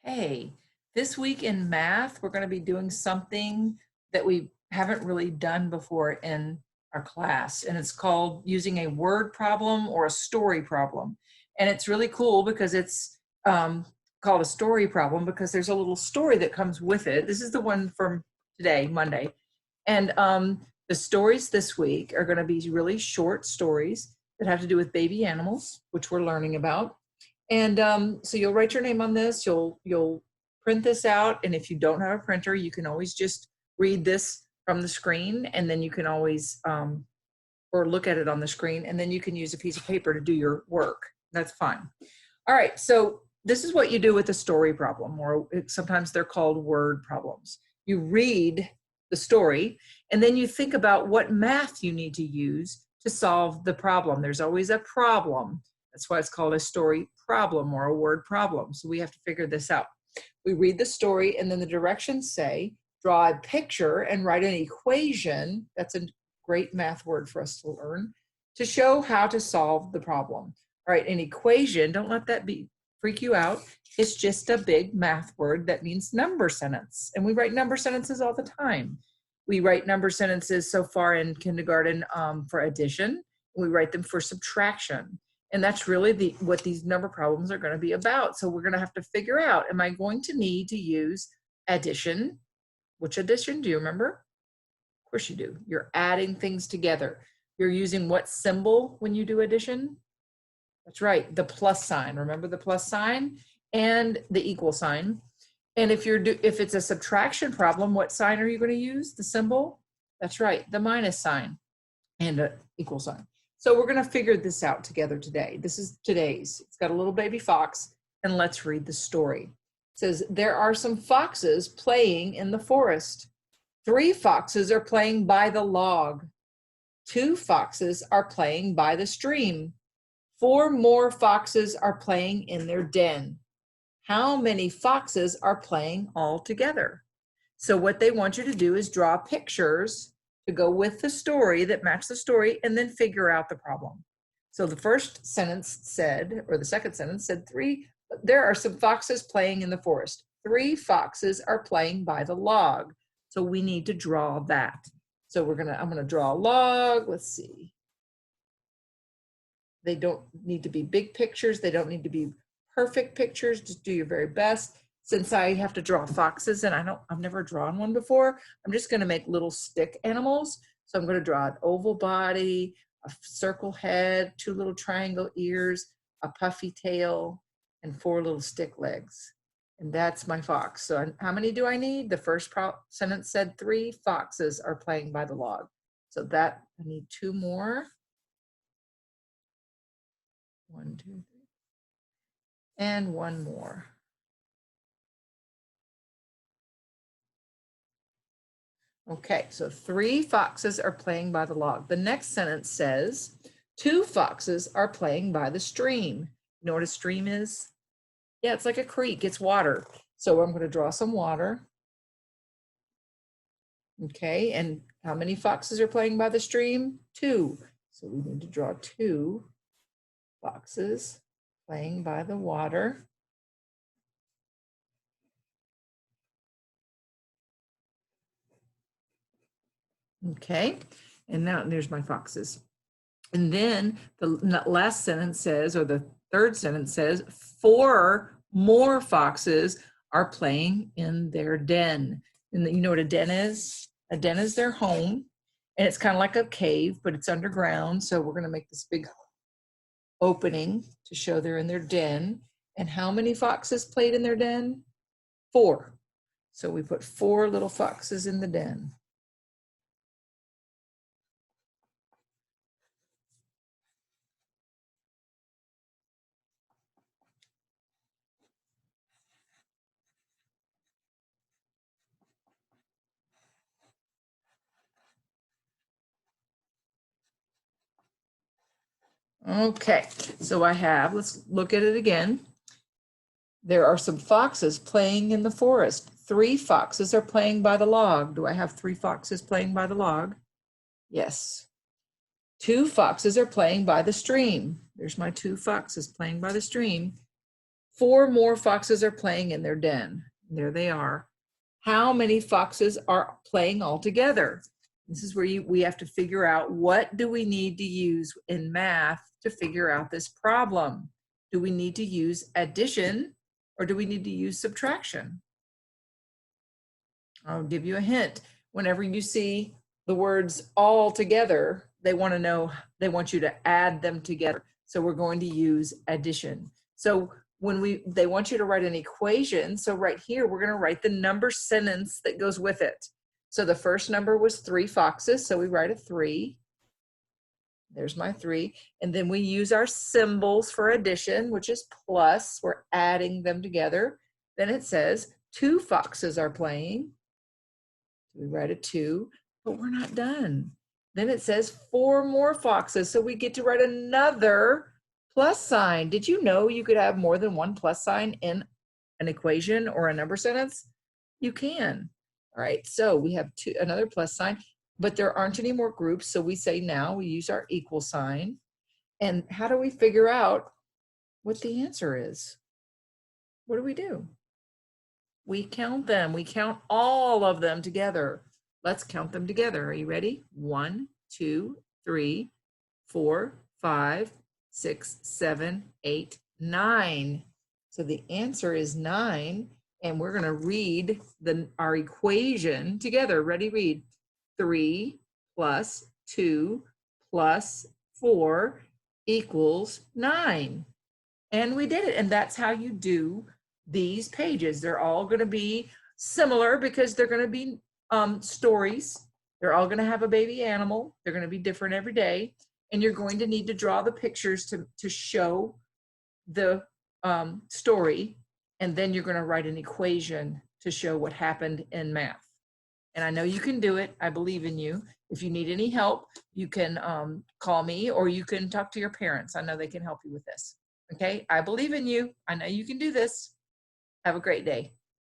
Hey, this week in math, we're going to be doing something that we haven't really done before in our class, and it's called using a word problem or a story problem. And it's really cool because it's called a story problem because there's a little story that comes with it. This is the one from today, Monday. And the stories this week are going to be really short stories that have to do with baby animals, which we're learning about. And so you'll write your name on this, you'll print this out, and if you don't have a printer, you can always just read this from the screen, and then you can always, or look at it on the screen, and then you can use a piece of paper to do your work. That's fine. All right, so this is what you do with a story problem, or sometimes they're called word problems. You read the story, and then you think about what math you need to use to solve the problem. There's always a problem. That's why it's called a story problem or a word problem. So we have to figure this out. We read the story, and then the directions say, draw a picture and write an equation. That's a great math word for us to learn to show how to solve the problem. All right, an equation, don't let that freak you out. It's just a big math word that means number sentence. And we write number sentences all the time. We write number sentences so far in kindergarten for addition. We write them for subtraction. And that's really what these number problems are going to be about. So we're going to have to figure out, am I going to need to use addition? Which addition? Do you remember? Of course you do. You're adding things together. You're using what symbol when you do addition? That's right, the plus sign. Remember the plus sign and the equal sign. And if it's a subtraction problem, what sign are you going to use? The symbol? That's right, the minus sign and an equal sign. So we're going to figure this out together today. This is today's. It's got a little baby fox, and let's read the story. It says, there are some foxes playing in the forest. 3 foxes are playing by the log. 2 foxes are playing by the stream. 4 more foxes are playing in their den. How many foxes are playing all together? So what they want you to do is draw pictures to go with the story that match the story, and then figure out the problem. So the first sentence said, or the second sentence said, there are some foxes playing in the forest. 3 foxes are playing by the log. So we need to draw that. So I'm gonna draw a log. Let's see. They don't need to be big pictures. They don't need to be perfect pictures. Just do your very best. Since I have to draw foxes and I've never drawn one before, I'm just going to make little stick animals. So I'm going to draw an oval body, a circle head, 2 little triangle ears, a puffy tail, and 4 little stick legs. And that's my fox. So how many do I need? The first sentence said 3 foxes are playing by the log. So that I need 2 more. 1, 2, 3. And 1 more. Okay, so 3 foxes are playing by the log. The next sentence says, 2 foxes are playing by the stream. You know what a stream is? Yeah, it's like a creek, it's water. So I'm going to draw some water. Okay, and how many foxes are playing by the stream? 2. So we need to draw 2 foxes playing by the water. Okay, and now there's my foxes. And then the last sentence says, or the third sentence says, 4 more foxes are playing in their den. And you know what a den is? A den is their home, and it's kind of like a cave, but it's underground. So we're going to make this big opening to show they're in their den. And how many foxes played in their den? 4. So we put 4 little foxes in the den. Okay, so let's look at it again. There are some foxes playing in the forest. 3 foxes are playing by the log. Do I have 3 foxes playing by the log? Yes. 2 foxes are playing by the stream. There's my 2 foxes playing by the stream. 4 more foxes are playing in their den. There they are. How many foxes are playing all together? This is where we have to figure out, what do we need to use in math to figure out this problem? Do we need to use addition or do we need to use subtraction? I'll give you a hint. Whenever you see the words all together, they want to know, they want you to add them together. So we're going to use addition. So when they want you to write an equation, so right here, we're going to write the number sentence that goes with it. So the first number was 3 foxes, so we write a 3. There's my 3. And then we use our symbols for addition, which is plus. We're adding them together. Then it says 2 foxes are playing. We write a 2, but we're not done. Then it says 4 more foxes, so we get to write another plus sign. Did you know you could have more than one plus sign in an equation or a number sentence? You can. All right, so we have another plus sign, but there aren't any more groups, so we say now we use our equal sign. And how do we figure out what the answer is? What do? We count them. We count all of them together. Let's count them together. Are you ready? 1, 2, 3, 4, 5, 6, 7, 8, 9. So the answer is 9. And we're going to read our equation together. Ready? Read. 3 plus 2 plus 4 equals 9. And we did it. And that's how you do these pages. They're all going to be similar because they're going to be stories. They're all going to have a baby animal. They're going to be different every day. And you're going to need to draw the pictures to show the story. And then you're going to write an equation to show what happened in math. And I know you can do it. I believe in you. If you need any help, you can call me or you can talk to your parents. I know they can help you with this. Okay, I believe in you. I know you can do this. Have a great day.